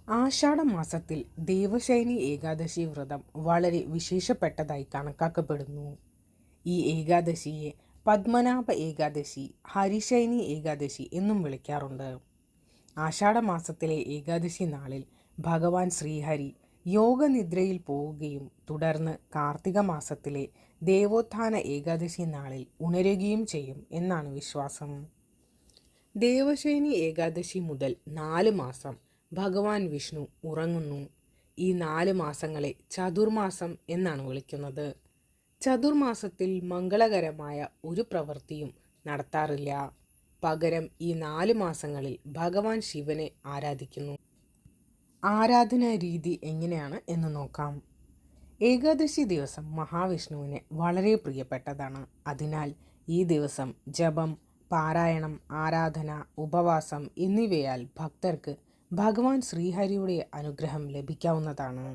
ആഷാഢമാസത്തിൽ ദേവശയനി ഏകാദശി വ്രതം വളരെ വിശേഷപ്പെട്ടതായി കണക്കാക്കപ്പെടുന്നു. ഈ ഏകാദശിയെ പത്മനാഭ ഏകാദശി, ഹരിശയനി ഏകാദശി എന്നും വിളിക്കാറുണ്ട്. ആഷാഢമാസത്തിലെ ഏകാദശി നാളിൽ ഭഗവാൻ ശ്രീഹരി യോഗനിദ്രയിൽ പോവുകയും തുടർന്ന് കാർത്തിക മാസത്തിലെ ദേവോത്ഥാന ഏകാദശി നാളിൽ ഉണരുകയും ചെയ്യും എന്നാണ് വിശ്വാസം. ദേവശയനി ഏകാദശി മുതൽ 4 മാസം ഭഗവാൻ വിഷ്ണു ഉറങ്ങുന്നു. ഈ 4 മാസങ്ങളെ ചതുർമാസം എന്നാണ് വിളിക്കുന്നത്. ചതുർമാസത്തിൽ മംഗളകരമായ ഒരു പ്രവൃത്തിയും നടത്താറില്ല. പകരം ഈ 4 മാസങ്ങളിൽ ഭഗവാൻ ശിവനെ ആരാധിക്കുന്നു. ആരാധനാ രീതി എങ്ങനെയാണ് എന്ന് നോക്കാം. ഏകാദശി ദിവസം മഹാവിഷ്ണുവിന് വളരെ പ്രിയപ്പെട്ടതാണ്. അതിനാൽ ഈ ദിവസം ജപം, പാരായണം, ആരാധന, ഉപവാസം എന്നിവയാൽ ഭക്തർക്ക് ഭഗവാൻ ശ്രീഹരിയുടെ അനുഗ്രഹം ലഭിക്കാവുന്നതാണ്.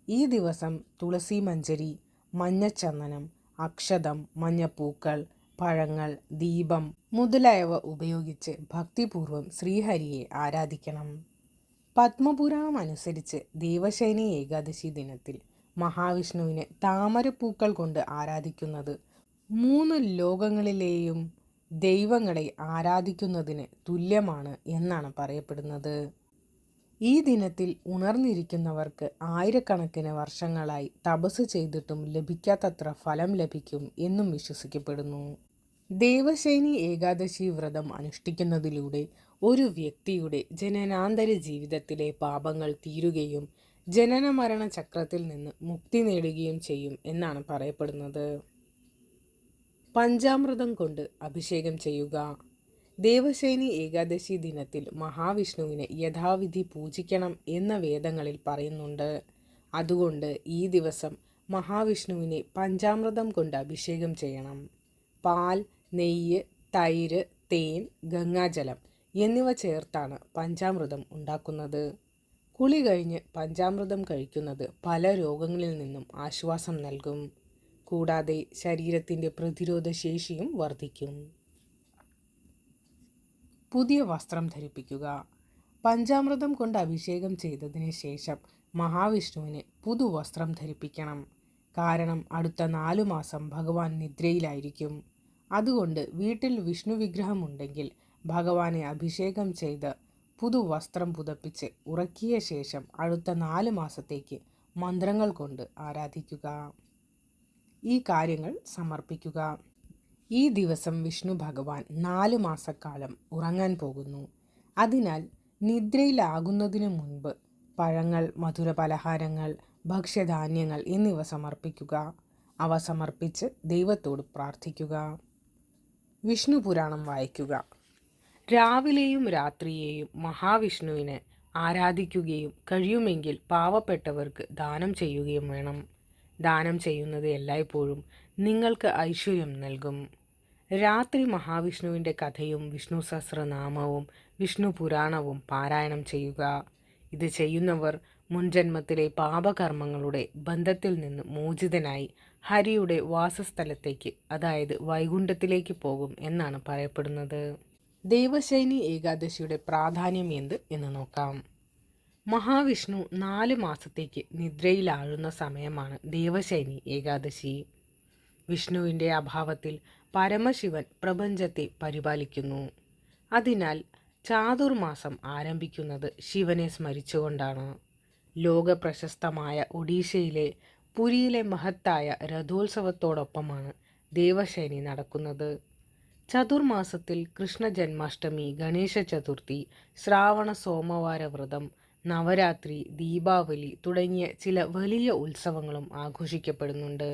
ഈ ദിവസം തുളസി മഞ്ജരി, മഞ്ഞച്ചന്ദനം, അക്ഷതം, മഞ്ഞപ്പൂക്കൾ, പഴങ്ങൾ, ദീപം മുതലായവ ഉപയോഗിച്ച് ഭക്തിപൂർവ്വം ശ്രീഹരിയെ ആരാധിക്കണം. പത്മപുരാണം അനുസരിച്ച് ദേവശയനി ഏകാദശി ദിനത്തിൽ മഹാവിഷ്ണുവിനെ താമരപ്പൂക്കൾ കൊണ്ട് ആരാധിക്കുന്നത് 3 ലോകങ്ങളിലെയും ദൈവങ്ങളെ ആരാധിക്കുന്നതിന് തുല്യമാണ് എന്നാണ് പറയപ്പെടുന്നത്. ഈ ദിനത്തിൽ ഉണർന്നിരിക്കുന്നവർക്ക് ആയിരക്കണക്കിന് വർഷങ്ങളായി തപസ് ചെയ്തിട്ടും ലഭിക്കാത്തത്ര ഫലം ലഭിക്കും എന്നും വിശ്വസിക്കപ്പെടുന്നു. ദേവശയനി ഏകാദശി വ്രതം അനുഷ്ഠിക്കുന്നതിലൂടെ ഒരു വ്യക്തിയുടെ ജനനാന്തര ജീവിതത്തിലെ പാപങ്ങൾ തീരുകയും ജനന മരണ ചക്രത്തിൽ നിന്ന് മുക്തി നേടുകയും ചെയ്യും എന്നാണ് പറയപ്പെടുന്നത്. പഞ്ചാമൃതം കൊണ്ട് അഭിഷേകം ചെയ്യുക. ദേവശയനി ഏകാദശി ദിനത്തിൽ മഹാവിഷ്ണുവിനെ യഥാവിധി പൂജിക്കണം എന്ന് വേദങ്ങളിൽ പറയുന്നുണ്ട്. അതുകൊണ്ട് ഈ ദിവസം മഹാവിഷ്ണുവിനെ പഞ്ചാമൃതം കൊണ്ട് അഭിഷേകം ചെയ്യണം. പാൽ, നെയ്യ്, തൈര്, തേൻ, ഗംഗാജലം എന്നിവ ചേർത്താണ് പഞ്ചാമൃതം ഉണ്ടാക്കുന്നത്. കുളി കഴിഞ്ഞ് പഞ്ചാമൃതം കഴിക്കുന്നത് പല രോഗങ്ങളിൽ നിന്നും ആശ്വാസം നൽകും. കൂടാതെ ശരീരത്തിൻ്റെ പ്രതിരോധ ശേഷിയും വർദ്ധിക്കും. പുതിയ വസ്ത്രം ധരിപ്പിക്കുക. പഞ്ചാമൃതം കൊണ്ട് അഭിഷേകം ചെയ്തതിന് ശേഷം മഹാവിഷ്ണുവിന് പുതുവസ്ത്രം ധരിപ്പിക്കണം. കാരണം അടുത്ത 4 മാസം ഭഗവാൻ നിദ്രയിലായിരിക്കും. അതുകൊണ്ട് വീട്ടിൽ വിഷ്ണു വിഗ്രഹമുണ്ടെങ്കിൽ ഭഗവാനെ അഭിഷേകം ചെയ്ത് പുതുവസ്ത്രം പുതപ്പിച്ച് ഉറക്കിയ ശേഷം അടുത്ത 4 മാസത്തേക്ക് മന്ത്രങ്ങൾ കൊണ്ട് ആരാധിക്കുക. ഈ കാര്യങ്ങൾ സമർപ്പിക്കുക. ഈ ദിവസം വിഷ്ണു ഭഗവാൻ 4 മാസക്കാലം ഉറങ്ങാൻ പോകുന്നു. അതിനാൽ നിദ്രയിലാകുന്നതിനു മുൻപ് പഴങ്ങൾ, മധുരപലഹാരങ്ങൾ, ഭക്ഷ്യധാന്യങ്ങൾ എന്നിവ സമർപ്പിക്കുക. അവ സമർപ്പിച്ച് ദൈവത്തോട് പ്രാർത്ഥിക്കുക. വിഷ്ണു പുരാണം വായിക്കുക. രാവിലെയും രാത്രിയെയും മഹാവിഷ്ണുവിനെ ആരാധിക്കുകയും കഴിയുമെങ്കിൽ പാവപ്പെട്ടവർക്ക് ദാനം ചെയ്യുകയും വേണം. ദാനം ചെയ്യുന്നത് എല്ലായ്പ്പോഴും നിങ്ങൾക്ക് ഐശ്വര്യം നൽകും. രാത്രി മഹാവിഷ്ണുവിൻ്റെ കഥയും വിഷ്ണു സഹസ്രനാമവും വിഷ്ണു പുരാണവും പാരായണം ചെയ്യുക. ഇത് ചെയ്യുന്നവർ മുൻജന്മത്തിലെ പാപകർമ്മങ്ങളുടെ ബന്ധത്തിൽ നിന്ന് മോചിതനായി ഹരിയുടെ വാസസ്ഥലത്തേക്ക്, അതായത് വൈകുണ്ഠത്തിലേക്ക് പോകും എന്നാണ് പറയപ്പെടുന്നത്. ദേവശയനി ഏകാദശിയുടെ പ്രാധാന്യം എന്ത് എന്ന് നോക്കാം. മഹാവിഷ്ണു 4 മാസത്തേക്ക് നിദ്രയിലാഴുന്ന സമയമാണ് ദേവശയനി ഏകാദശി. വിഷ്ണുവിൻ്റെ അഭാവത്തിൽ പരമശിവൻ പ്രപഞ്ചത്തെ പരിപാലിക്കുന്നു. അതിനാൽ ചാതുർമാസം ആരംഭിക്കുന്നത് ശിവനെ സ്മരിച്ചുകൊണ്ടാണ്. ലോകപ്രശസ്തമായ ഒഡീഷയിലെ പുരിയിലെ മഹത്തായ രഥോത്സവത്തോടൊപ്പമാണ് ദേവശയനി നടക്കുന്നത്. ചതുർമാസത്തിൽ കൃഷ്ണ ജന്മാഷ്ടമി, ഗണേശ ചതുർത്ഥി, ശ്രാവണ സോമവാര വ്രതം, നവരാത്രി, ദീപാവലി തുടങ്ങിയ ചില വലിയ ഉത്സവങ്ങളും ആഘോഷിക്കപ്പെടുന്നുണ്ട്.